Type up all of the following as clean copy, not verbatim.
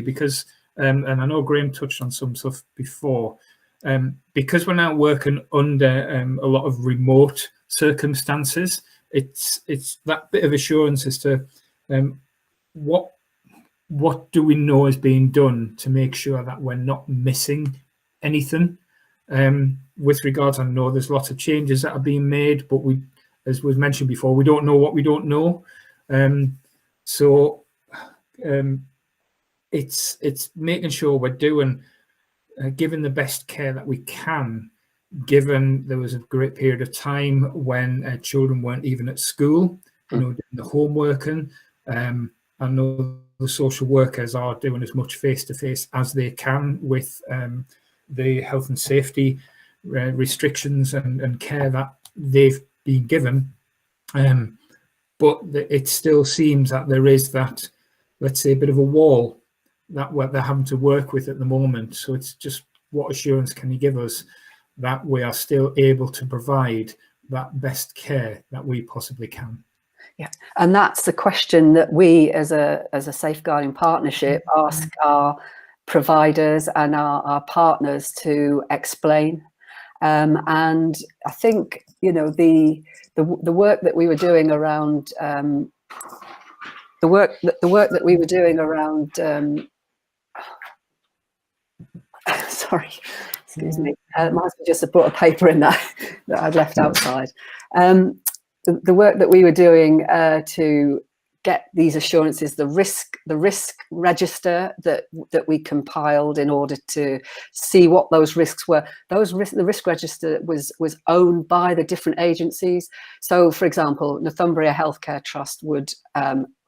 because, and I know Graham touched on some stuff before, because we're now working under a lot of remote circumstances, it's that bit of assurance as to what do we know is being done to make sure that we're not missing anything. With regards, I know there's lots of changes that are being made, but we, as was mentioned before, we don't know what we don't know. It's making sure we're doing, giving the best care that we can, given there was a great period of time when children weren't even at school, doing the homeworking. I know the social workers are doing as much face-to-face as they can with the health and safety restrictions and care that they've been given. But it still seems that there is that, let's say, a bit of a wall that they're having to work with at the moment. So it's just, what assurance can you give us that we are still able to provide that best care that we possibly can? Yeah, and that's the question that we as a safeguarding partnership ask our providers and our partners to explain. And I think, the work that we were doing around the work that we were doing around sorry, excuse me, my husband just brought a paper in that I'd left outside. The work that we were doing to get these assurances, the risk register that we compiled in order to see what those risks were. The risk register was owned by the different agencies. So, for example, Northumbria Healthcare Trust would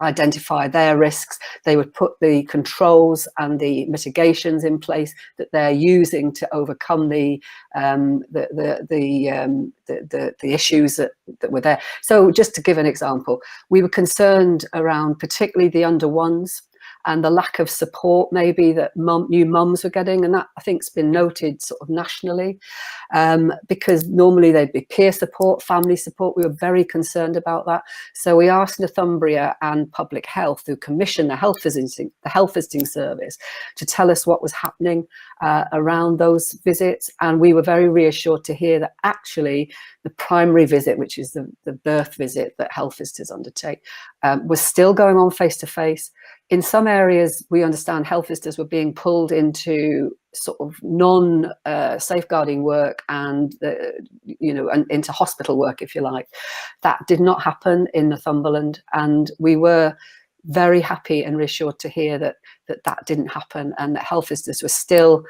identify their risks. They would put the controls and the mitigations in place that they're using to overcome the issues that were there. So, just to give an example, we were concerned around particularly the under ones and the lack of support maybe that new mums were getting, and that I think's been noted sort of nationally, because normally they'd be peer support, family support. We were very concerned about that. So we asked Northumbria and Public Health, who commissioned the health visiting service, to tell us what was happening around those visits, and we were very reassured to hear that actually the primary visit, which is the birth visit that health visitors undertake, was still going on face to face. In some areas, we understand health visitors were being pulled into sort of non-safeguarding work and into hospital work, if you like. That did not happen in Northumberland, and we were very happy and reassured to hear that didn't happen, and that health visitors were still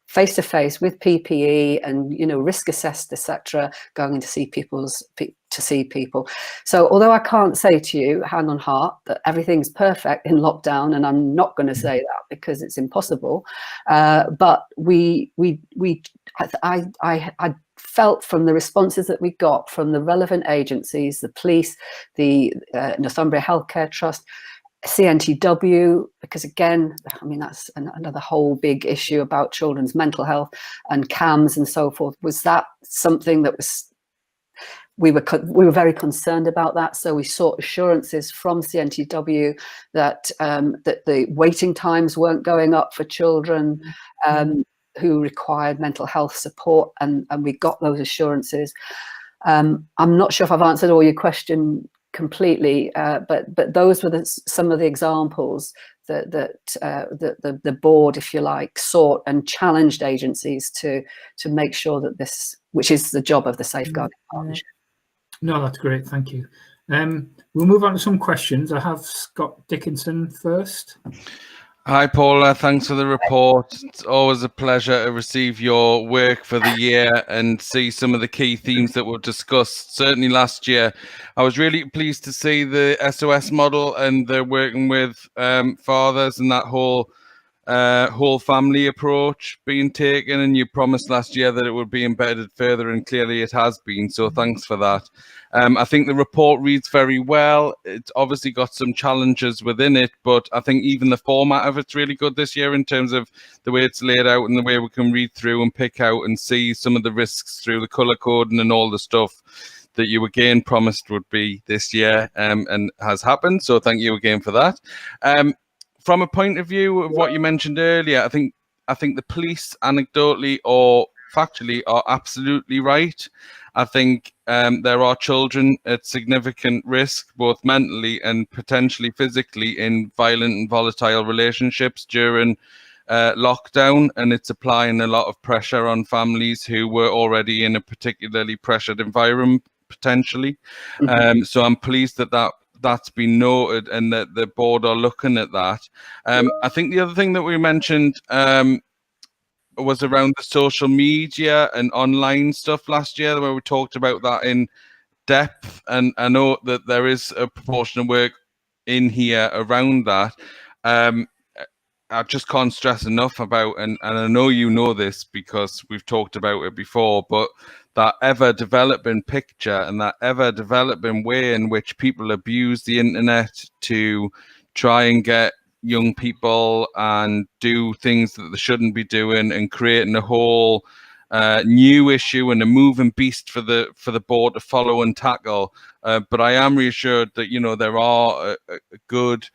face to face with PPE and risk assessed, etc., going to see people. So although I can't say to you hand on heart that everything's perfect in lockdown, and I'm not going to say that because it's impossible, but I felt from the responses that we got from the relevant agencies, the police, the Northumbria Healthcare Trust, CNTW, because again, I mean, that's another whole big issue about children's mental health and CAMS and so forth. Was that something that we were very concerned about that? So we sought assurances from CNTW that the waiting times weren't going up for children who required mental health support, and we got those assurances. I'm not sure if I've answered all your question completely, but those were some of the examples that the board, if you like, sought and challenged agencies to make sure that this, which is the job of the safeguarding partnership. No, that's great, thank you. We'll move on to some questions. I have Scott Dickinson first. Hi, Paula. Thanks for the report. It's always a pleasure to receive your work for the year and see some of the key themes that were discussed. Certainly last year, I was really pleased to see the SOS model and they're working with fathers and that whole family approach being taken. And you promised last year that it would be embedded further, and clearly it has been. So thanks for that. I think the report reads very well. It's obviously got some challenges within it, but I think even the format of it's really good this year in terms of the way it's laid out and the way we can read through and pick out and see some of the risks through the colour coding and all the stuff that you again promised would be this year and has happened. So thank you again for that. from a point of view of what you mentioned earlier, I think the police, anecdotally or factually, are absolutely right. I think there are children at significant risk, both mentally and potentially physically, in violent and volatile relationships during lockdown, and it's applying a lot of pressure on families who were already in a particularly pressured environment, potentially. So I'm pleased that's been noted and that the board are looking at that. I think the other thing that we mentioned was around the social media and online stuff last year, where we talked about that in depth, and I know that there is a proportion of work in here around that. I just can't stress enough about, and I know you know this because we've talked about it before, but that ever-developing picture and that ever-developing way in which people abuse the internet to try and get young people and do things that they shouldn't be doing, and creating a whole new issue and a moving beast for the board to follow and tackle. But I am reassured that, you know, there are a good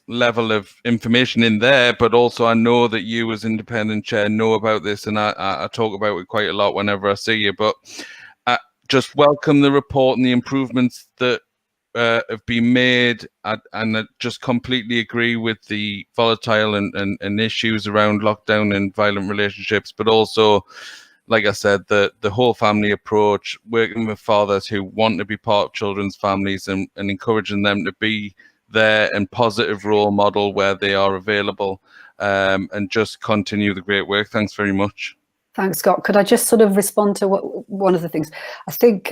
level of information in there, but also I know that you as independent chair know about this, and I talk about it quite a lot whenever I see you. But just welcome the report and the improvements that have been made, and I just completely agree with the volatile and issues around lockdown and violent relationships, but also, like I said, the whole family approach, working with fathers who want to be part of children's families, and encouraging them to be there and positive role model where they are available, and just continue the great work. Thanks very much. Thanks, Scott. Could I just sort of respond to one of the things? I think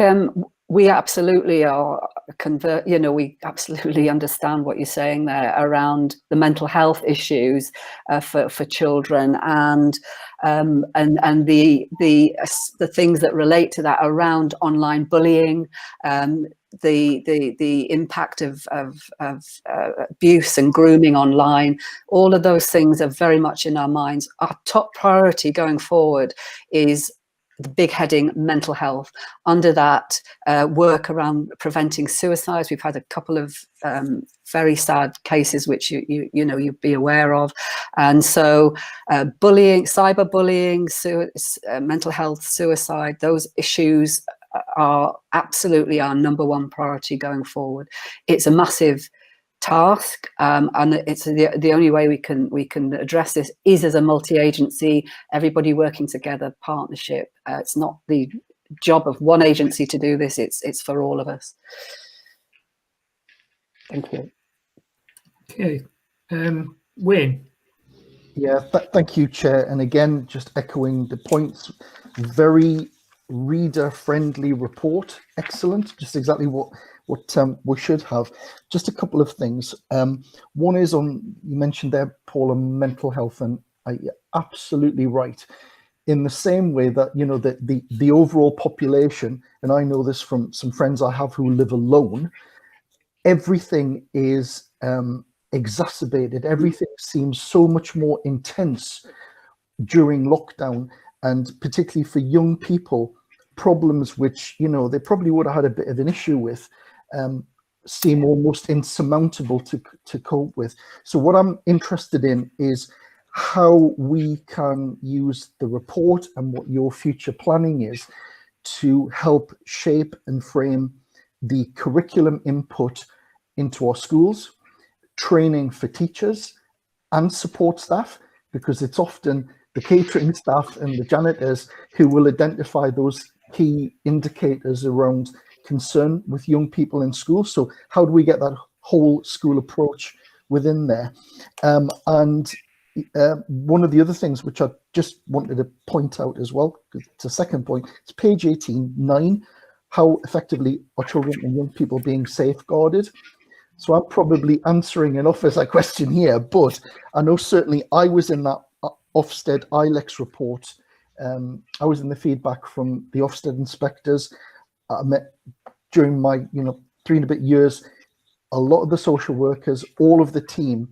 we absolutely are we absolutely understand what you're saying there around the mental health issues for children, and the things that relate to that around online bullying, the impact of abuse and grooming online. All of those things are very much in our minds. Our top priority going forward is the big heading mental health. Under that, work around preventing suicides. We've had a couple of very sad cases which you'd be aware of, and so bullying, cyberbullying, mental health, suicide, those issues are absolutely our number one priority going forward. It's a massive task, and it's the only way we can address this is as a multi-agency, everybody working together, partnership. It's not the job of one agency to do this, it's for all of us. Thank you. Okay, Wayne. Yeah, thank you, Chair. And again, just echoing the points, very reader-friendly report, excellent, just exactly what we should have. Just a couple of things. One is on, you mentioned there, Paul, on mental health, and you're absolutely right. In the same way that, you know, the overall population, and I know this from some friends I have who live alone, everything is exacerbated. Everything seems so much more intense during lockdown, and particularly for young people, problems which, you know, they probably would have had a bit of an issue with, seem almost insurmountable to cope with. So what I'm interested in is how we can use the report and what your future planning is to help shape and frame the curriculum input into our schools, training for teachers and support staff, because it's often the catering staff and the janitors who will identify those key indicators around concern with young people in school. So how do we get that whole school approach within there? And one of the other things which I just wanted to point out as well, it's a second point, it's page 18, 9, how effectively are children and young people being safeguarded? So I'm probably answering an officer question here, but I know certainly I was in that Ofsted ILEX report. I was in the feedback from the Ofsted inspectors. I met during my 3 and a bit years, a lot of the social workers, all of the team.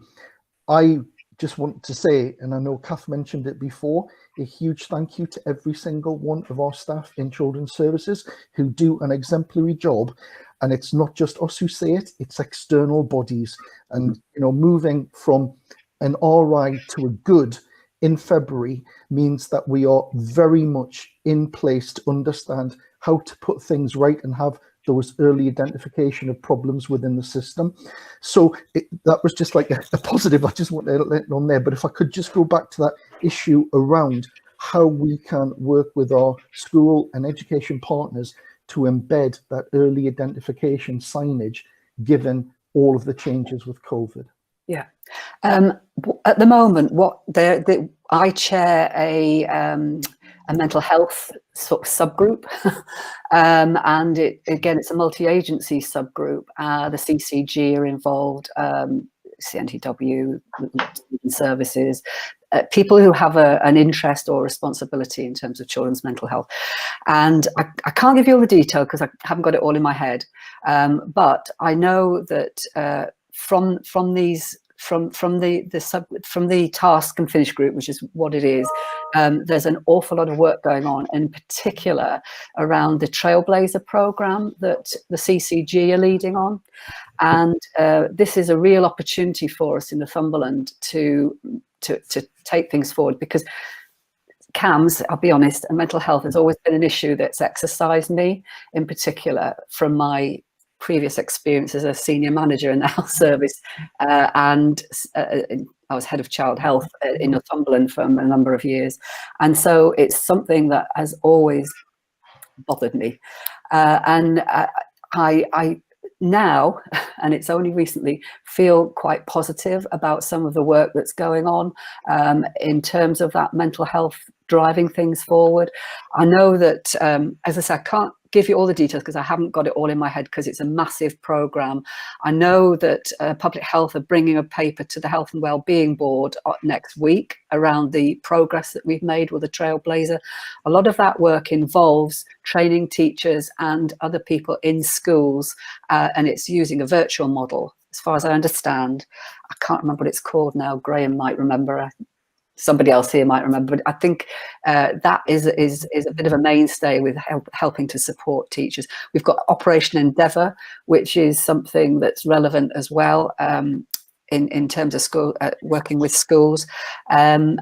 I just want to say, and I know Kath mentioned it before, a huge thank you to every single one of our staff in children's services who do an exemplary job. and it's not just us who say it, it's external bodies. And moving from an RI to a good in February means that we are very much in place to understand how to put things right and have those early identification of problems within the system. So that was just like a positive. I just wanted to let it on there. But if I could just go back to that issue around how we can work with our school and education partners to embed that early identification signage, given all of the changes with COVID. Yeah. At the moment, I chair a mental health sort of subgroup, and it's a multi-agency subgroup. The CCG are involved, CNTW, services, people who have an interest or responsibility in terms of children's mental health. And I can't give you all the detail because I haven't got it all in my head, but I know that from the task and finish group, which is what it is, there's an awful lot of work going on, in particular around the Trailblazer program that the CCG are leading on. And this is a real opportunity for us in Northumberland to take things forward, because CAMHS, I'll be honest, and mental health has always been an issue that's exercised me, in particular from my previous experience as a senior manager in the health service, and I was head of child health in Northumberland for a number of years, and so it's something that has always bothered me, and I now, and it's only recently, feel quite positive about some of the work that's going on in terms of that mental health driving things forward. I know that, as I said, I can't give you all the details because I haven't got it all in my head because it's a massive program. I know that Public Health are bringing a paper to the Health and Wellbeing Board next week around the progress that we've made with the Trailblazer. A lot of that work involves training teachers and other people in schools, and it's using a virtual model, as far as I understand. I can't remember what it's called now. Graham might remember. Somebody else here might remember, but I think that is a bit of a mainstay with helping to support teachers. We've got Operation Endeavour, which is something that's relevant as well in terms of school working with schools. I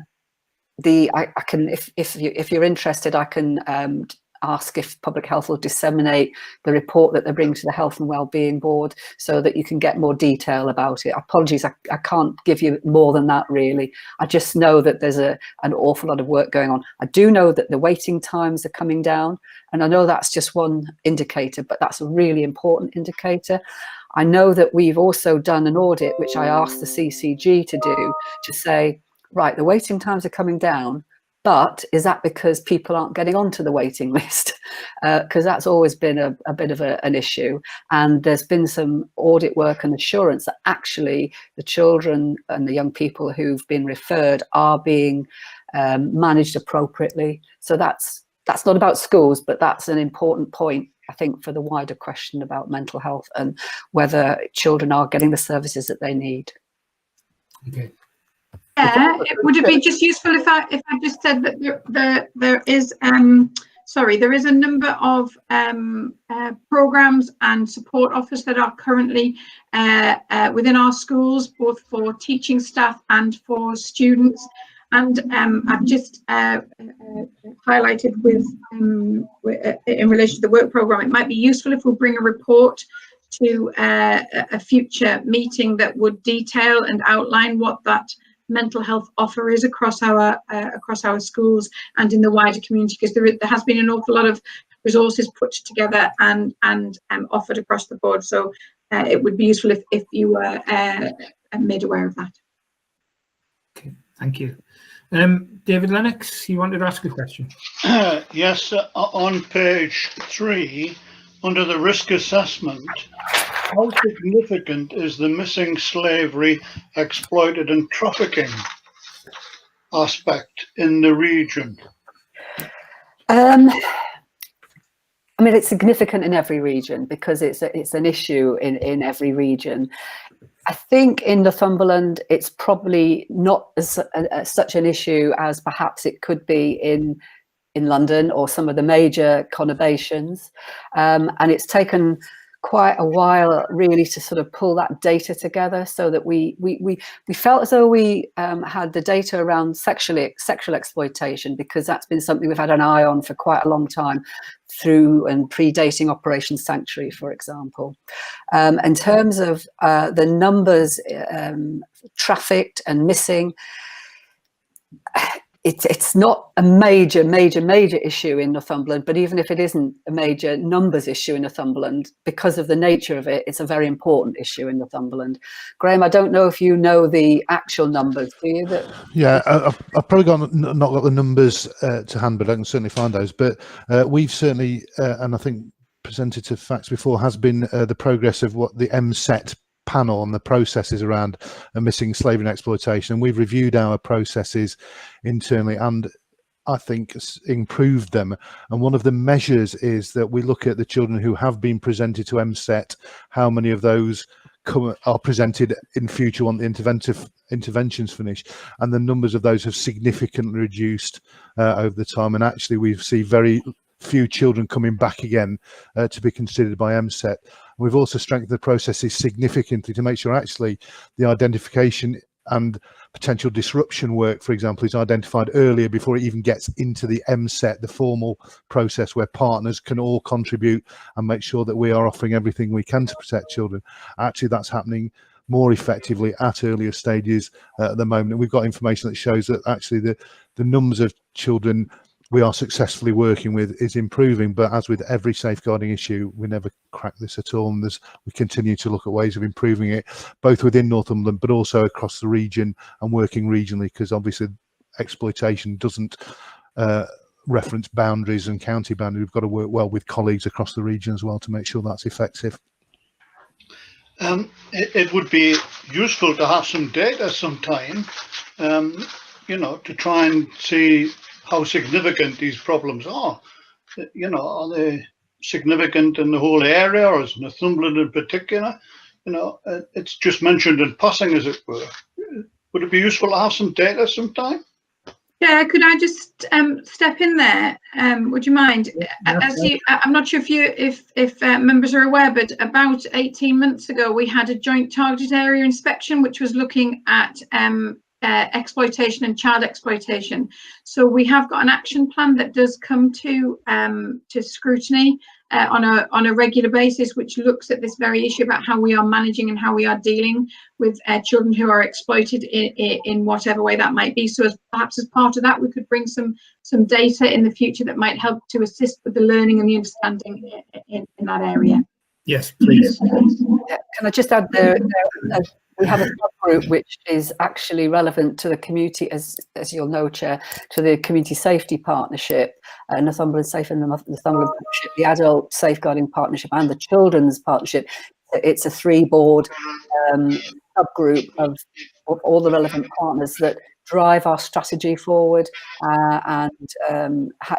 can, if you're interested, I can ask if Public Health will disseminate the report that they bring to the Health and Wellbeing Board so that you can get more detail about it. Apologies, I can't give you more than that really. I just know that there's an awful lot of work going on. I do know that the waiting times are coming down, and I know that's just one indicator, but that's a really important indicator. I know that we've also done an audit, which I asked the CCG to do, to say, right, the waiting times are coming down, but is that because people aren't getting onto the waiting list? Because that's always been a bit of an issue. And there's been some audit work and assurance that actually the children and the young people who've been referred are being managed appropriately. So that's not about schools, but that's an important point, I think, for the wider question about mental health and whether children are getting the services that they need. Okay. Would it be just useful if I just said that there is a number of programs and support offers that are currently within our schools, both for teaching staff and for students. And I've just highlighted in relation to the work programme, it might be useful if we bring a report to a future meeting that would detail and outline what that mental health offer is across our schools and in the wider community, because there has been an awful lot of resources put together and offered across the board. So it would be useful if you were made aware of that. Okay, thank you. David Lennox, you wanted to ask a question? Yes, on page 3, under the risk assessment, how significant is the missing slavery, exploited and trafficking aspect in the region? I mean, it's significant in every region because it's an issue in every region. I think in Northumberland, it's probably not such an issue as perhaps it could be in London or some of the major conurbations, and it's taken quite a while really to sort of pull that data together, so that we felt as though we had the data around sexual exploitation, because that's been something we've had an eye on for quite a long time, through and predating Operation Sanctuary, for example. In terms of the numbers trafficked and missing, it's not a major issue in Northumberland, but even if it isn't a major numbers issue in Northumberland, because of the nature of it, it's a very important issue in Northumberland. Graham, I don't know if you know the actual numbers, do you? Yeah, I've probably not got the numbers to hand, but I can certainly find those. But we've certainly, and I think presented to facts before, has been the progress of what the MSET panel on the processes around missing slavery and exploitation, and we've reviewed our processes internally and I think improved them. And one of the measures is that we look at the children who have been presented to MSET, how many of those are presented in future when the interventions finish, and the numbers of those have significantly reduced over the time, and actually we see very few children coming back again to be considered by MSET. We've also strengthened the processes significantly to make sure actually the identification and potential disruption work, for example, is identified earlier before it even gets into the MSET, the formal process where partners can all contribute and make sure that we are offering everything we can to protect children. Actually, that's happening more effectively at earlier stages at the moment. And we've got information that shows that actually the numbers of children we are successfully working with is improving, but as with every safeguarding issue, we never crack this at all, and we continue to look at ways of improving it, both within Northumberland but also across the region and working regionally, because obviously exploitation doesn't reference boundaries and county boundaries. We've got to work well with colleagues across the region as well to make sure that's effective. It would be useful to have some data sometime, to try and see how significant these problems are. Are they significant in the whole area, or is Northumberland in particular? It's just mentioned in passing, as it were. Would it be useful to have some data sometime? Yeah, could I just step in there? Would you mind? I'm not sure if members are aware, but about 18 months ago, we had a joint targeted area inspection, which was looking at exploitation and child exploitation. So we have got an action plan that does come to scrutiny on a regular basis, which looks at this very issue about how we are managing and how we are dealing with children who are exploited in whatever way that might be. So perhaps as part of that, we could bring some data in the future that might help to assist with the learning and the understanding in that area. Yes, please. Yeah, can I just add there? We have a subgroup which is actually relevant to the community, as you'll know, Chair, to the Community Safety Partnership, Northumberland Safe and the Northumberland Partnership, the Adult Safeguarding Partnership and the Children's Partnership. It's a 3-board subgroup of all the relevant partners that drive our strategy forward, and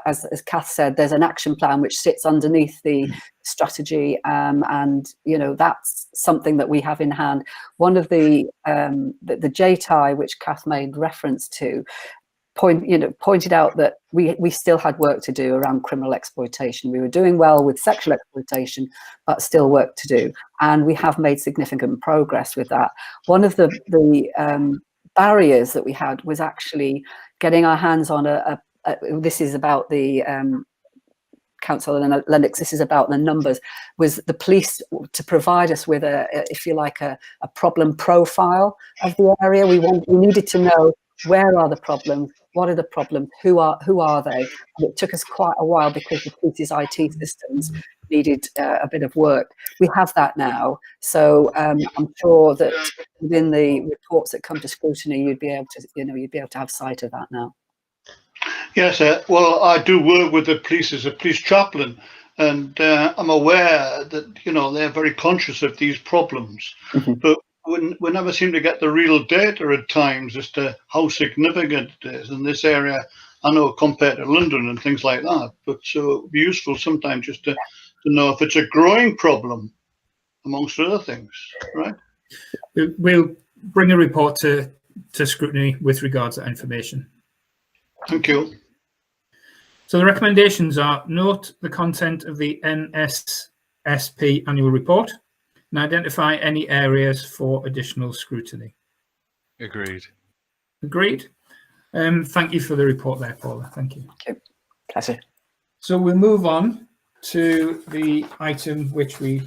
as Kath said, there's an action plan which sits underneath the strategy, and that's something that we have in hand. One of the JTI, which Kath made reference to, pointed out that we still had work to do around criminal exploitation. We were doing well with sexual exploitation, but still work to do, and we have made significant progress with that. One of the barriers that we had was actually getting our hands on this is about the Councillor Lennox, this is about the numbers, was the police to provide us with if you like, a problem profile of the area. We needed to know, where are the problems, what are the problems, who are they? And it took us quite a while because the police's IT systems needed a bit of work. We have that now, so I'm sure that within the reports that come to scrutiny, you'd be able to have sight of that now. Yes, well, I do work with the police as a police chaplain, and I'm aware that they're very conscious of these problems, but we never seem to get the real data at times as to how significant it is in this area. I know compared to London and things like that, but so it'd be useful sometimes just to know if it's a growing problem, amongst other things, right? We'll bring a report to scrutiny with regards to that information. Thank you. So the recommendations are: note the content of the NS OSP annual report and identify any areas for additional scrutiny. Agreed. Agreed. Thank you for the report there, Paula. Thank you. Okay. Pleasure. So we'll move on to the item which we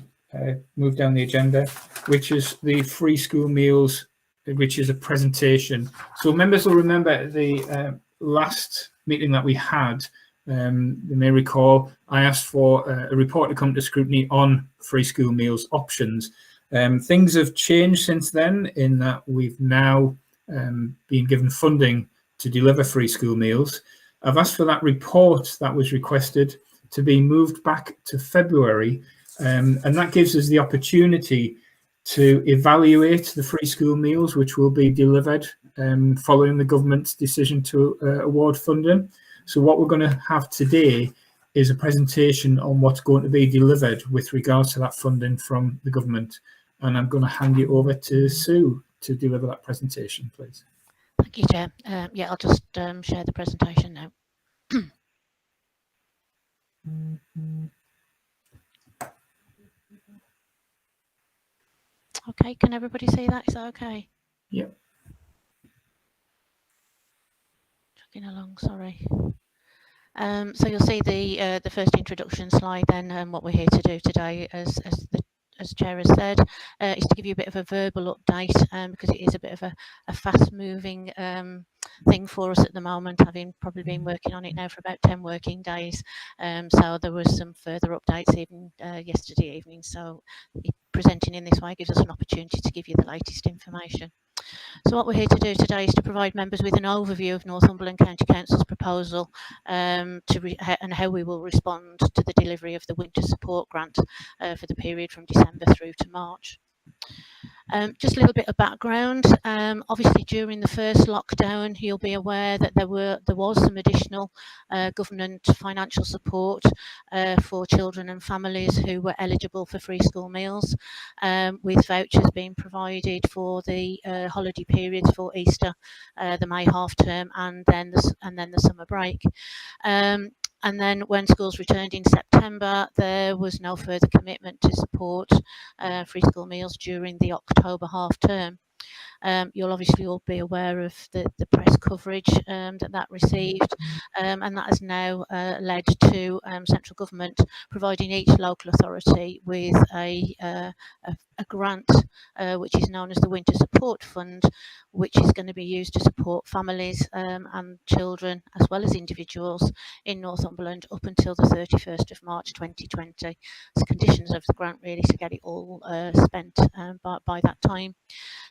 moved down the agenda, which is the free school meals, which is a presentation. So members will remember the last meeting that we had, they may recall, I asked for a report to come to scrutiny on free school meals options. Things have changed since then in that we've now been given funding to deliver free school meals. I've asked for that report that was requested to be moved back to February, and that gives us the opportunity to evaluate the free school meals which will be delivered following the government's decision to award funding. So what we're going to have today is a presentation on what's going to be delivered with regards to that funding from the government. And I'm going to hand you over to Sue to deliver that presentation, please. Thank you, Chair. Yeah, I'll just share the presentation now. Okay, can everybody see that? Is that okay? Yep. Chugging along, sorry. So you'll see the first introduction slide then, and what we're here to do today, as Chair has said, is to give you a bit of a verbal update, because it is a bit of a fast-moving thing for us at the moment, having probably been working on it now for about 10 working days. So there was some further updates even yesterday evening. So presenting in this way gives us an opportunity to give you the latest information. So what we're here to do today is to provide members with an overview of Northumberland County Council's proposal and how we will respond to the delivery of the winter support grant for the period from December through to March. Just a little bit of background. Obviously, during the first lockdown, you'll be aware that there was some additional government financial support for children and families who were eligible for free school meals, with vouchers being provided for the holiday periods for Easter, the May half term, and then the summer break. And then when schools returned in September, there was no further commitment to support free school meals during the October half term. You'll obviously all be aware of the press coverage that received, and that has now led to central government providing each local authority with a grant, which is known as the Winter Support Fund, which is going to be used to support families and children as well as individuals in Northumberland up until the 31st of March 2020. So conditions of the grant really to get it all spent by that time.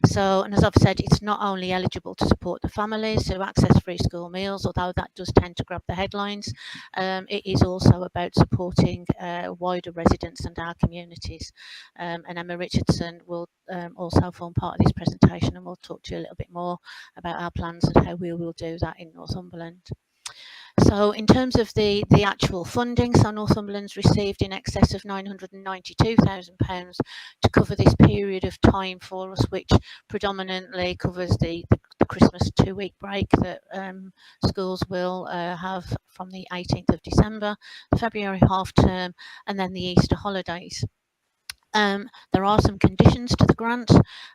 So, and as I've said, it's not only eligible to support the families who access free school meals, although that does tend to grab the headlines. It is also about supporting wider residents and our communities. And Emma Richardson will also form part of this presentation, and we'll talk to you a little bit more about our plans and how we will do that in Northumberland. So in terms of the actual funding, so Northumberland's received in excess of £992,000 to cover this period of time for us, which predominantly covers the Christmas 2-week break that schools will have from the 18th of December, the February half term, and then the Easter holidays. There are some conditions to the grant,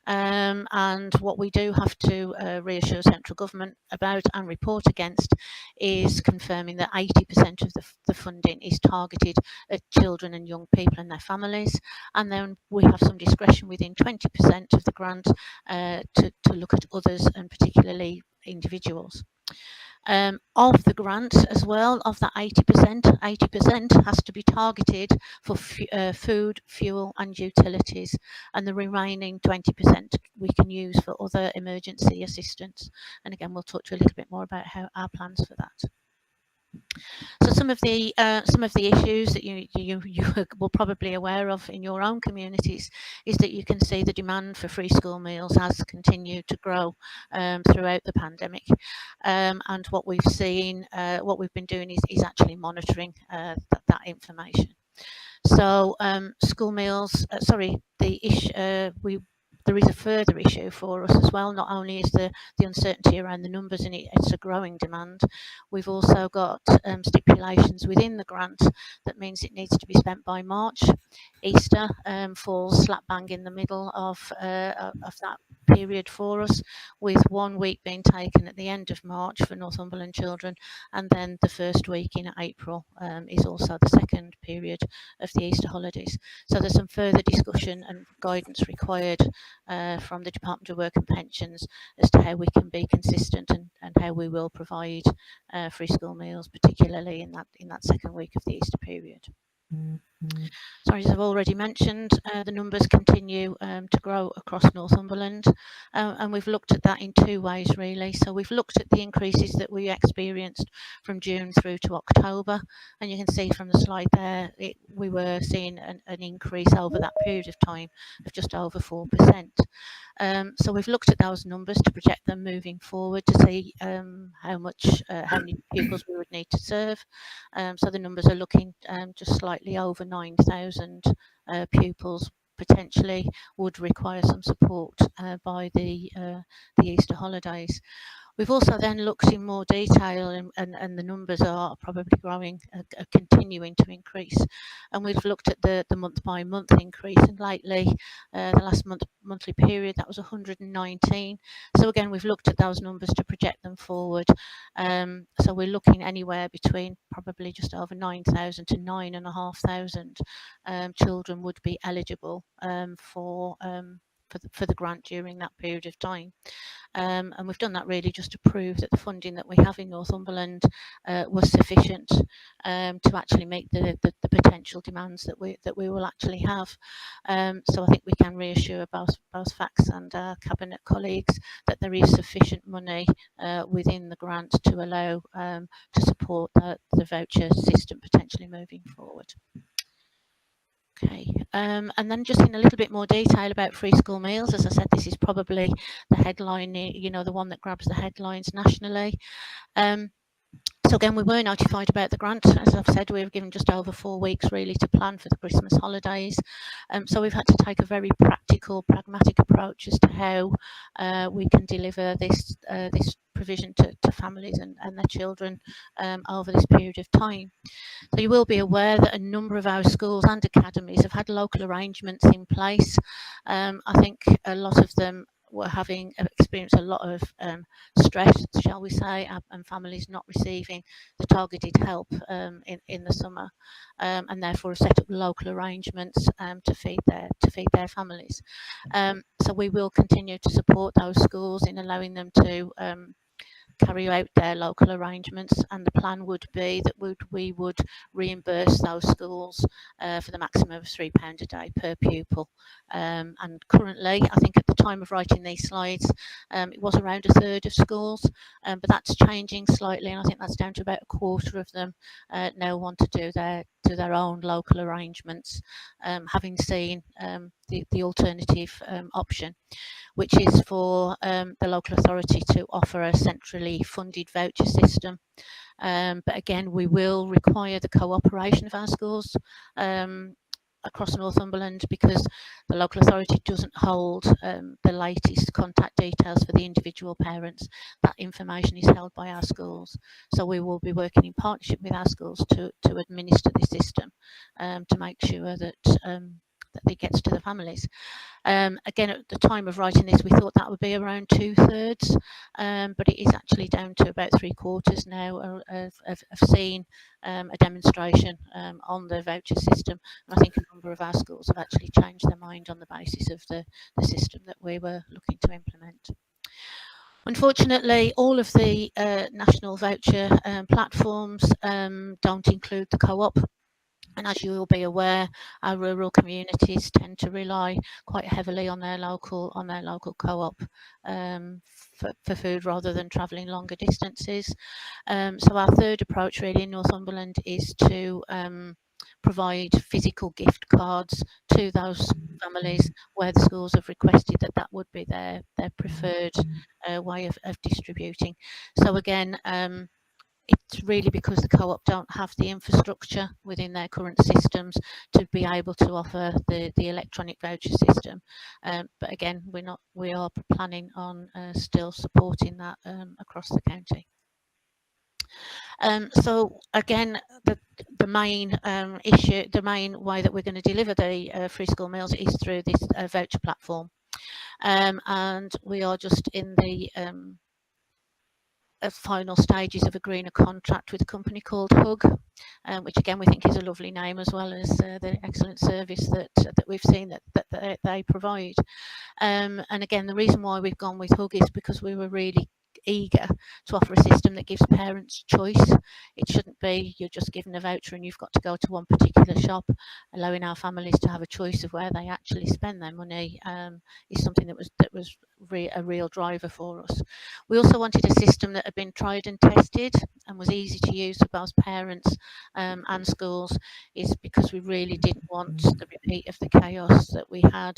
and what we do have to reassure central government about and report against is confirming that 80% of the funding is targeted at children and young people and their families, and then we have some discretion within 20% of the grant to look at others, and particularly individuals. Of the grant as well, of that 80% has to be targeted for food, fuel and utilities, and the remaining 20% we can use for other emergency assistance. And again, we'll talk to you a little bit more about how our plans for that. So some of the issues that you will probably aware of in your own communities is that you can see the demand for free school meals has continued to grow throughout the pandemic, and what we've seen, what we've been doing is actually monitoring that information. So school meals, the there is a further issue for us as well. Not only is the uncertainty around the numbers, and it's a growing demand, we've also got stipulations within the grant that means it needs to be spent by March. Easter falls slap bang in the middle of that period for us, with 1 week being taken at the end of March for Northumberland children, and then the first week in April is also the second period of the Easter holidays. So there's some further discussion and guidance required from the Department of Work and Pensions as to how we can be consistent and how we will provide free school meals, particularly in that second week of the Easter period. So as I've already mentioned, the numbers continue to grow across Northumberland, and we've looked at that in two ways really. So we've looked at the increases that we experienced from June through to October, and you can see from the slide there we were seeing an increase over that period of time of just over 4%. So we've looked at those numbers to project them moving forward to see how many pupils we would need to serve. So the numbers are looking just slightly over 9,000 pupils potentially would require some support by the Easter holidays. We've also then looked in more detail, and the numbers are probably growing, are continuing to increase. And we've looked at the month by month increase, and lately, the last monthly period, that was 119. So again, we've looked at those numbers to project them forward. So we're looking anywhere between probably just over 9,000 to 9,500 children would be eligible for the grant during that period of time. And we've done that really just to prove that the funding that we have in Northumberland was sufficient to actually meet the potential demands that we will actually have. So I think we can reassure both FACTS and our Cabinet colleagues that there is sufficient money within the grant to allow to support the voucher system potentially moving forward. Okay, and then just in a little bit more detail about free school meals, as I said, this is probably the headline, you know, the one that grabs the headlines nationally. So again, we were notified about the grant. As I've said, we were given just over 4 weeks really to plan for the Christmas holidays. So we've had to take a very practical, pragmatic approach as to how we can deliver this provision to families and their children over this period of time. So you will be aware that a number of our schools and academies have had local arrangements in place. I think a lot of them were experienced a lot of stress, shall we say, and families not receiving the targeted help in the summer, and therefore have set up local arrangements to feed their families. So we will continue to support those schools in allowing them to carry out their local arrangements, and the plan would be that we would reimburse those schools for the maximum of £3 a day per pupil. And currently, I think at the time of writing these slides, it was around a third of schools, but that's changing slightly, and I think that's down to about a quarter of them now want to do their own local arrangements, having seen the alternative option, which is for the local authority to offer a centrally funded voucher system. But again, we will require the cooperation of our schools across Northumberland, because the local authority doesn't hold the latest contact details for the individual parents. That information is held by our schools. So we will be working in partnership with our schools to administer the system to make sure that it gets to the families. Again, at the time of writing this, we thought that would be around 2/3, but it is actually down to about 3/4 now of seeing a demonstration on the voucher system. And I think a number of our schools have actually changed their mind on the basis of the system that we were looking to implement. Unfortunately, all of the national voucher platforms don't include the co-op. And as you will be aware, our rural communities tend to rely quite heavily on their local co-op for food, rather than travelling longer distances. So our third approach really in Northumberland is to provide physical gift cards to those families where the schools have requested that would be their preferred way of distributing. So again, it's really because the co-op don't have the infrastructure within their current systems to be able to offer the electronic voucher system. But again, we are planning on still supporting that across the county. So again, the main issue, the main way that we're going to deliver the free school meals is through this voucher platform, and we are just in the final stages of agreeing a contract with a company called Hug, which again we think is a lovely name, as well as the excellent service that we've seen that they provide. And again, the reason why we've gone with Hug is because we were really eager to offer a system that gives parents choice. It shouldn't be you're just given a voucher and you've got to go to one particular shop. Allowing our families to have a choice of where they actually spend their money is something that was a real driver for us. We also wanted a system that had been tried and tested and was easy to use for both parents and schools, is because we really didn't want the repeat of the chaos that we had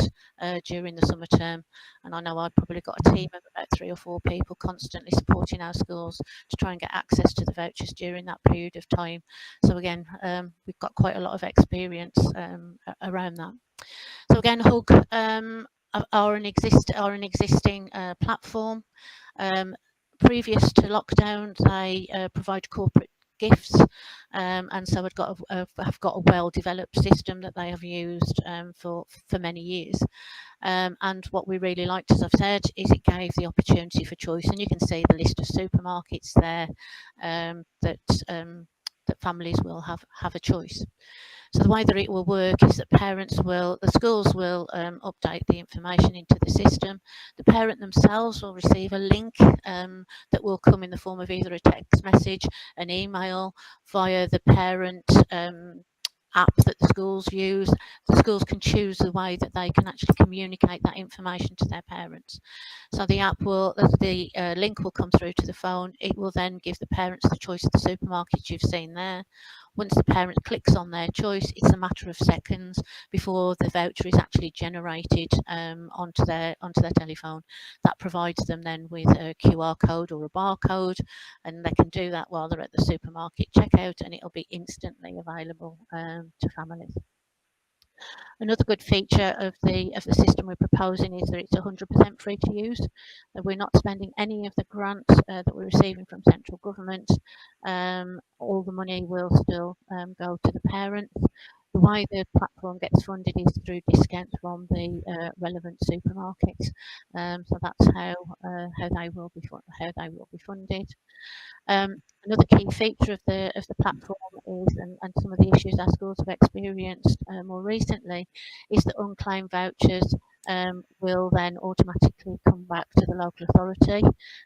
during the summer term. And I know I've probably got a team of about 3 or 4 people constantly supporting our schools to try and get access to the vouchers during that period of time. So again, we've got quite a lot of experience around that. So again, Hug are an existing platform. Previous to lockdown, they provide corporate gifts, and so have got a well-developed system that they have used for many years. And what we really liked, as I've said, is it gave the opportunity for choice, and you can see the list of supermarkets there that families will have a choice. So the way that it will work is that the schools will update the information into the system. The parent themselves will receive a link that will come in the form of either a text message, an email, via the parent app that the schools use. The schools can choose the way that they can actually communicate that information to their parents. So the link will come through to the phone. It will then give the parents the choice of the supermarkets you've seen there. Once the parent clicks on their choice, it's a matter of seconds before the voucher is actually generated onto their telephone. That provides them then with a QR code or a barcode, and they can do that while they're at the supermarket checkout, and it'll be instantly available to families. Another good feature of the system we're proposing is that it's 100% free to use. We're not spending any of the grants that we're receiving from central government. All the money will still go to the parents. The way the platform gets funded is through discounts from the relevant supermarkets. So that's how they will be funded. Another key feature of the platform is, and some of the issues our schools have experienced more recently, is that unclaimed vouchers will then automatically come back to the local authority,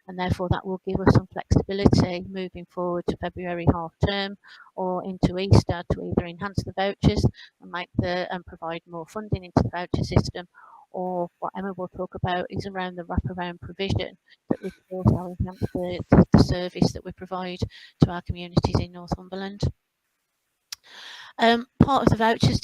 and therefore that will give us some flexibility moving forward to February half term or into Easter to either enhance the vouchers and provide more funding into the voucher system, or what Emma will talk about is around the wraparound provision that we also enhance the service that we provide to our communities in Northumberland. Part of the vouchers,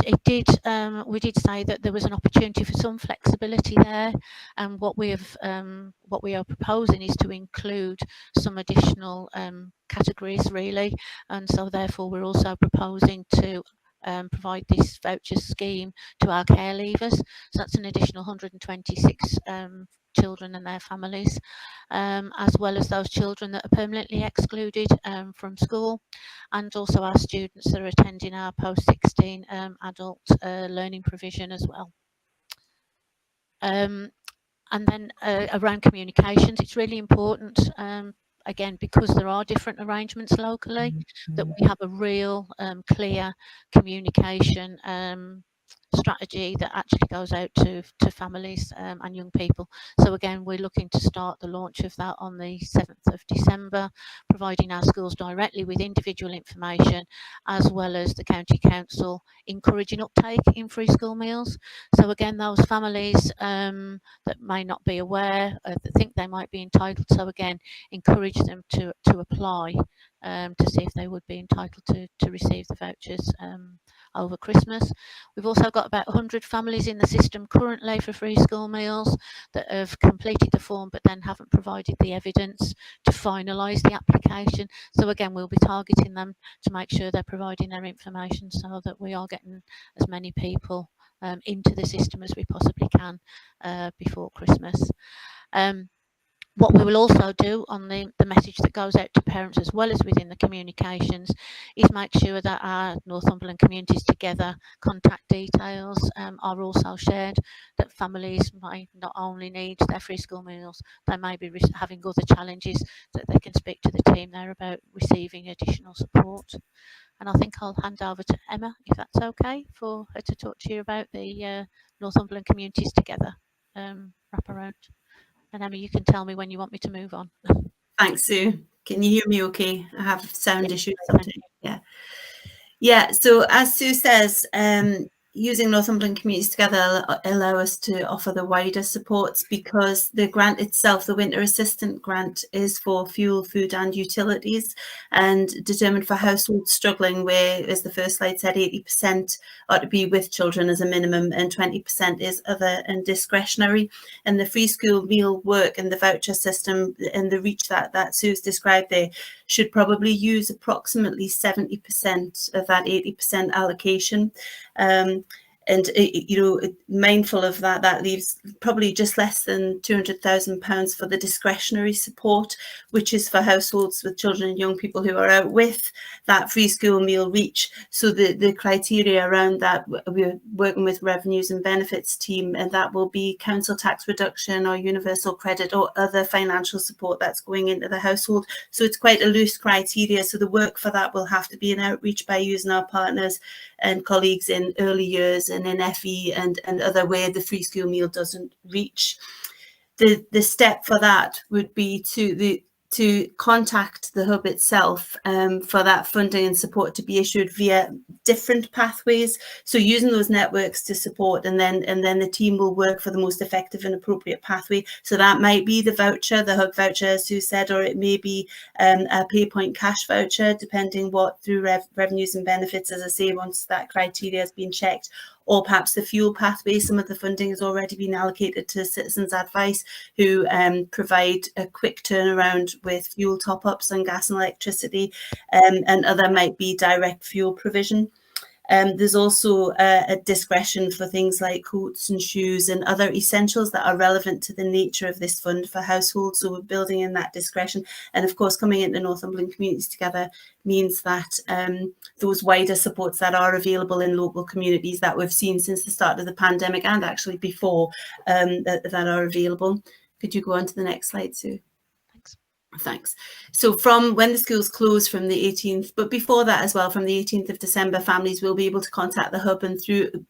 we did say that there was an opportunity for some flexibility there, and what we are proposing is to include some additional categories, really, and so therefore we're also proposing to provide this voucher scheme to our care leavers. So that's an additional 126 children and their families, as well as those children that are permanently excluded from school, and also our students that are attending our post-16 adult learning provision as well. And then around communications, it's really important, again, because there are different arrangements locally, that we have a real clear communication strategy that actually goes out to families and young people. So again, we're looking to start the launch of that on the 7th of December, providing our schools directly with individual information, as well as the County Council encouraging uptake in free school meals. So again, those families that may not be aware, that think they might be entitled, so again, encourage them to apply to see if they would be entitled to receive the vouchers over Christmas. We've also got about 100 families in the system currently for free school meals that have completed the form but then haven't provided the evidence to finalise the application. So again, we'll be targeting them to make sure they're providing their information so that we are getting as many people into the system as we possibly can before Christmas. What we will also do on the message that goes out to parents as well as within the communications is make sure that our Northumberland Communities Together contact details are also shared, that families might not only need their free school meals, they may be having other challenges, that they can speak to the team there about receiving additional support. And I think I'll hand over to Emma, if that's okay, for her to talk to you about the Northumberland Communities Together wraparound. And Emma, you can tell me when you want me to move on. Thanks, Sue. Can you hear me okay? I have sound issues. Yeah, so as Sue says, using Northumberland Communities Together allow us to offer the wider supports, because the grant itself, the Winter Assistant Grant, is for fuel, food and utilities, and determined for households struggling, where, as the first slide said, 80% ought to be with children as a minimum and 20% is other and discretionary. And the free school meal work and the voucher system and the reach that Sue's described there should probably use approximately 70% of that 80% allocation. And mindful of that, that leaves probably just less than £200,000 for the discretionary support, which is for households with children and young people who are out with that free school meal reach. So the criteria around that, we're working with revenues and benefits team, and that will be council tax reduction or universal credit or other financial support that's going into the household. So it's quite a loose criteria. So the work for that will have to be an outreach by using our partners and colleagues in early years and in FE and other where the free school meal doesn't reach. The step for that would be to contact the hub itself for that funding and support to be issued via different pathways. So using those networks to support, and then the team will work for the most effective and appropriate pathway. So that might be the voucher, the hub voucher, as Sue said, or it may be a PayPoint cash voucher, depending what through revenues and benefits, as I say, once that criteria has been checked. Or perhaps the fuel pathway. Some of the funding has already been allocated to Citizens Advice, who provide a quick turnaround with fuel top-ups on gas and electricity, and other might be direct fuel provision. There's also a discretion for things like coats and shoes and other essentials that are relevant to the nature of this fund for households. So we're building in that discretion. And of course, coming into Northumberland Communities Together means that those wider supports that are available in local communities that we've seen since the start of the pandemic and actually before that are available. Could you go on to the next slide, Sue? Thanks. So from when the schools close from the 18th, but before that as well, from the 18th of December, families will be able to contact the hub and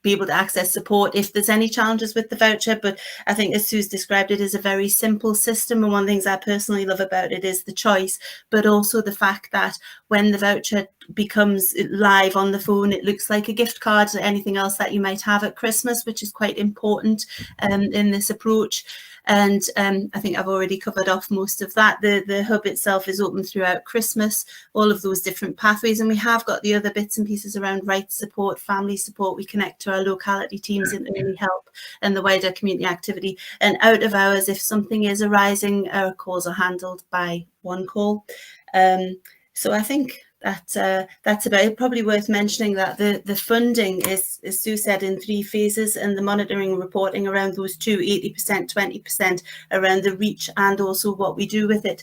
be able to access support if there's any challenges with the voucher. But I think, as Sue's described, it is a very simple system. And one of the things I personally love about it is the choice, but also the fact that when the voucher becomes live on the phone, it looks like a gift card or anything else that you might have at Christmas, which is quite important in this approach. And I think I've already covered off most of that. The hub itself is open throughout Christmas, all of those different pathways. And we have got the other bits and pieces around rights support, family support. We connect to our locality teams in early help and the wider community activity. And out of hours, if something is arising, our calls are handled by one call. So I think that's about it. Probably worth mentioning that the funding is, as Sue said, in 3 phases, and the monitoring and reporting around those 80%, 20% around the reach and also what we do with it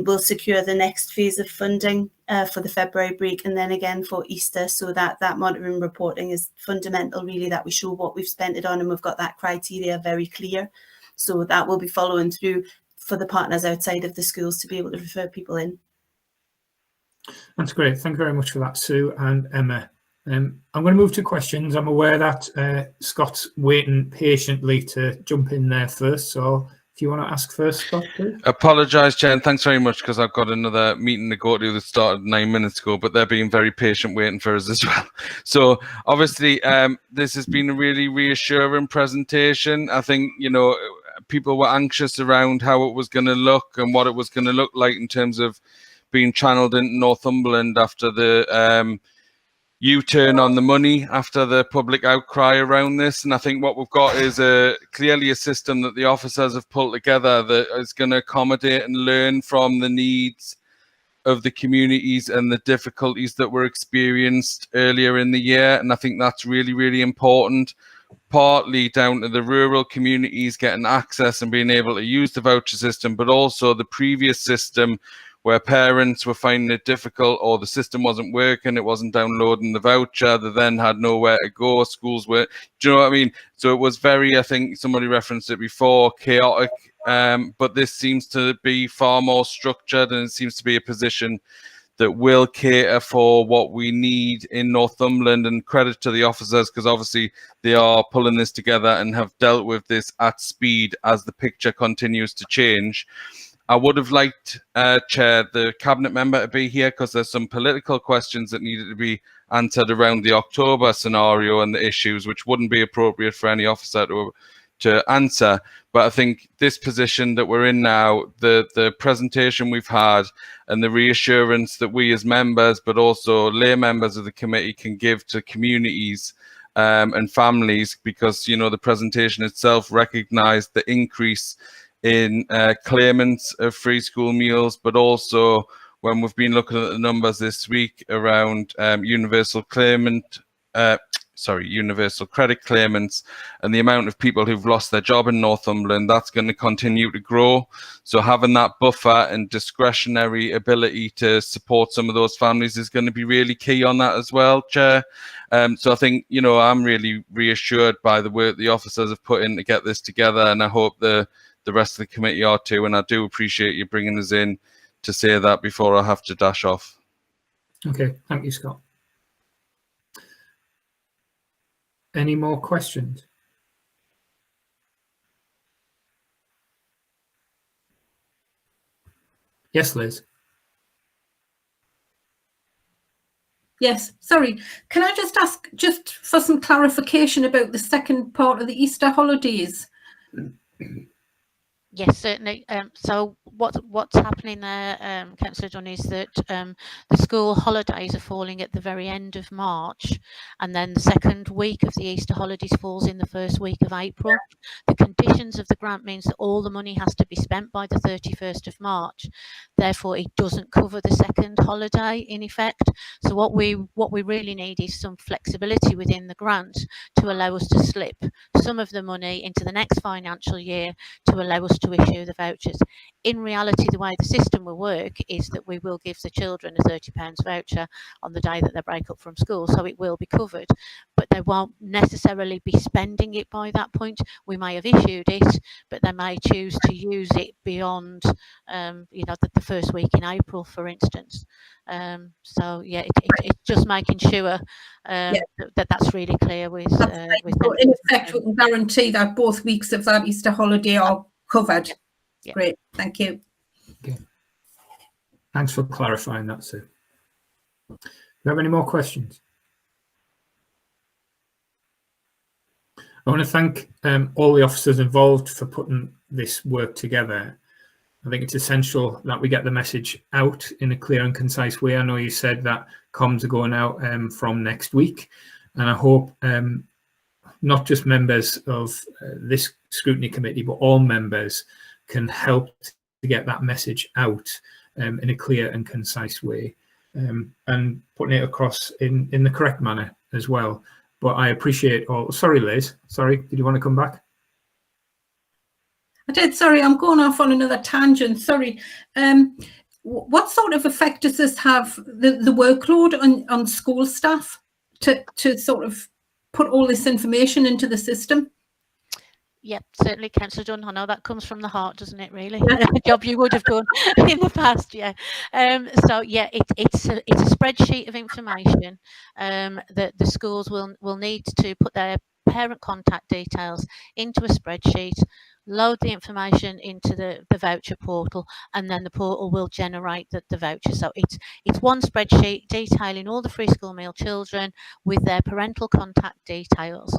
will secure the next phase of funding for the February break, and then again for Easter. So that monitoring and reporting is fundamental, really, that we show what we've spent it on, and we've got that criteria very clear. So that will be following through for the partners outside of the schools to be able to refer people in. That's great. Thank you very much for that, Sue and Emma. I'm going to move to questions. I'm aware that Scott's waiting patiently to jump in there first. So if you want to ask first, Scott, please. Apologise, Chair, and thanks very much, because I've got another meeting to go to that started 9 minutes ago, but they're being very patient waiting for us as well. So obviously, this has been a really reassuring presentation. I think, people were anxious around how it was going to look and what it was going to look like in terms of being channeled into Northumberland after the U-turn on the money after the public outcry around this. And I think what we've got is clearly a system that the officers have pulled together that is going to accommodate and learn from the needs of the communities and the difficulties that were experienced earlier in the year. And I think that's really, really important, partly down to the rural communities getting access and being able to use the voucher system, but also the previous system where parents were finding it difficult, or the system wasn't working, it wasn't downloading the voucher, they then had nowhere to go, schools were, do you know what I mean? So it was very, I think somebody referenced it before, chaotic, but this seems to be far more structured, and it seems to be a position that will cater for what we need in Northumberland, and credit to the officers, because obviously they are pulling this together and have dealt with this at speed as the picture continues to change. I would have liked, Chair, the Cabinet member to be here, because there's some political questions that needed to be answered around the October scenario and the issues, which wouldn't be appropriate for any officer to answer. But I think this position that we're in now, the presentation we've had and the reassurance that we as members, but also lay members of the committee, can give to communities and families, because, you know, the presentation itself recognised the increase in claimants of free school meals, but also when we've been looking at the numbers this week around universal credit claimants and the amount of people who've lost their job in Northumberland, that's going to continue to grow. So having that buffer and discretionary ability to support some of those families is going to be really key on that as well, Chair. So I think, you know, I'm really reassured by the work the officers have put in to get this together, and I hope the rest of the committee are too, and I do appreciate you bringing us in to say that before I have to dash off. Okay, thank you, Scott. Any more questions? Yes, Liz. Yes, sorry. Can I just ask just for some clarification about the second part of the Easter holidays? Yes, certainly. So what's happening there, Councillor Dunn, is that the school holidays are falling at the very end of March, and then the second week of the Easter holidays falls in the first week of April. The conditions of the grant means that all the money has to be spent by the 31st of March. Therefore, it doesn't cover the second holiday in effect. So what we really need is some flexibility within the grant to allow us to slip some of the money into the next financial year to allow us to issue the vouchers. In reality, the way the system will work is that we will give the children a £30 voucher on the day that they break up from school, so it will be covered, but they won't necessarily be spending it by that point. We may have issued it, but they may choose to use it beyond you know, the first week in April, for instance. So yeah, it's just making sure that's really clear with so in effect, we can guarantee that both weeks of that Easter holiday are covered. Yeah. Great, thank you. Okay. Thanks for clarifying that, Sue. Do you have any more questions? I want to thank all the officers involved for putting this work together. I think it's essential that we get the message out in a clear and concise way. I know you said that comms are going out from next week, and I hope not just members of this scrutiny committee, but all members can help to get that message out in a clear and concise way, and putting it across in the correct manner as well. But I appreciate all. Sorry, Liz. Sorry, did you want to come back? I did. Sorry, I'm going off on another tangent. Sorry. What sort of effect does this have, the workload on school staff to sort of put all this information into the system? Yep, certainly, Councillor Dunn. I know that comes from the heart, doesn't it? Really, a job you would have done in the past, yeah. So yeah, it's a spreadsheet of information that the schools will need to put their parent contact details into a spreadsheet. load the information into the voucher portal, and then the portal will generate the voucher. So it's one spreadsheet detailing all the free school meal children with their parental contact details.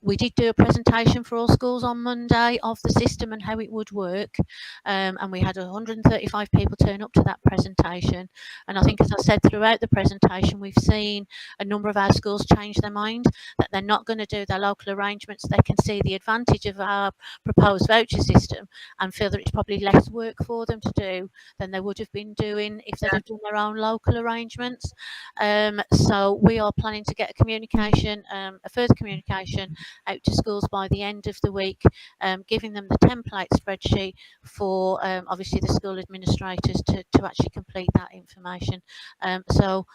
We did do a presentation for all schools on Monday of the system and how it would work, and we had 135 people turn up to that presentation. And I think, as I said throughout the presentation, we've seen a number of our schools change their mind, that they're not going to do their local arrangements. They can see the advantage of our proposed voucher system and feel that it's probably less work for them to do than they would have been doing if they'd have done their own local arrangements. So we are planning to get a communication, a further communication out to schools by the end of the week, giving them the template spreadsheet for obviously the school administrators to actually complete that information. So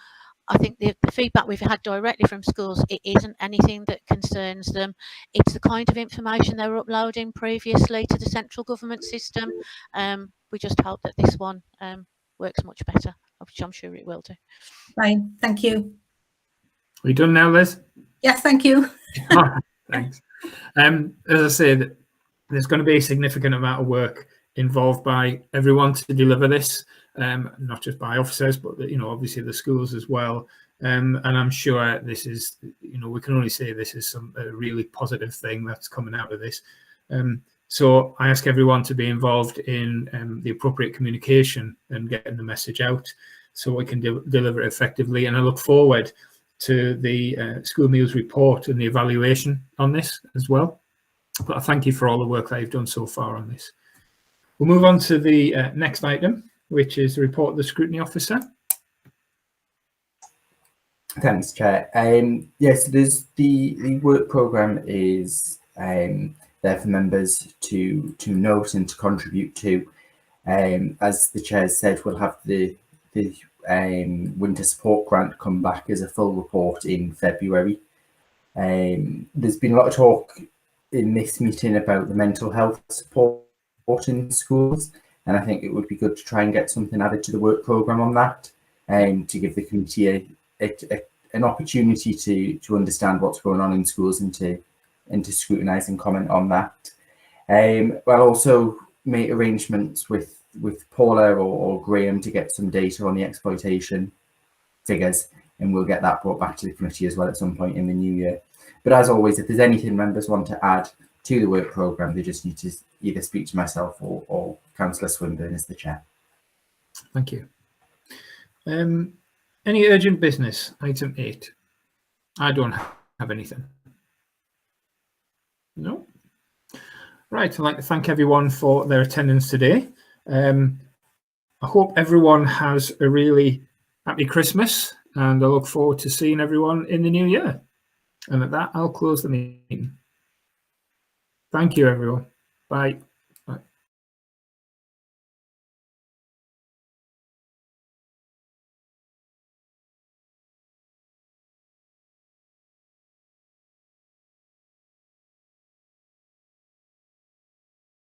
I think the feedback we've had directly from schools, it isn't anything that concerns them. It's the kind of information they were uploading previously to the central government system. We just hope that this one works much better, which I'm sure it will do. Fine, thank you. Are you done now, Liz? Yes, thank you. Thanks. As I said, there's going to be a significant amount of work involved by everyone to deliver this. Not just by officers, but obviously the schools as well. And I'm sure this is, we can only say this is a really positive thing that's coming out of this. So I ask everyone to be involved in the appropriate communication and getting the message out so we can deliver it effectively. And I look forward to the school meals report and the evaluation on this as well. But I thank you for all the work that you've done so far on this. We'll move on to the next item, which is the report of the Scrutiny Officer. Thanks, Chair. Yes, there's the work programme is there for members to note and to contribute to. As the Chair said, we'll have the winter support grant come back as a full report in February. There's been a lot of talk in this meeting about the mental health support in schools, and I think it would be good to try and get something added to the work programme on that, to give the committee an opportunity to understand what's going on in schools and to scrutinise and comment on that. We'll also make arrangements with Paula or Graham to get some data on the exploitation figures, and we'll get that brought back to the committee as well at some point in the new year. But as always, if there's anything members want to add to the work programme, they just need to either speak to myself or Councillor Swinburne as the Chair. Thank you. Any urgent business? Item 8. I don't have anything. No. Right, I'd like to thank everyone for their attendance today. I hope everyone has a really happy Christmas, and I look forward to seeing everyone in the new year. And at that, I'll close the meeting. Thank you, everyone. Bye.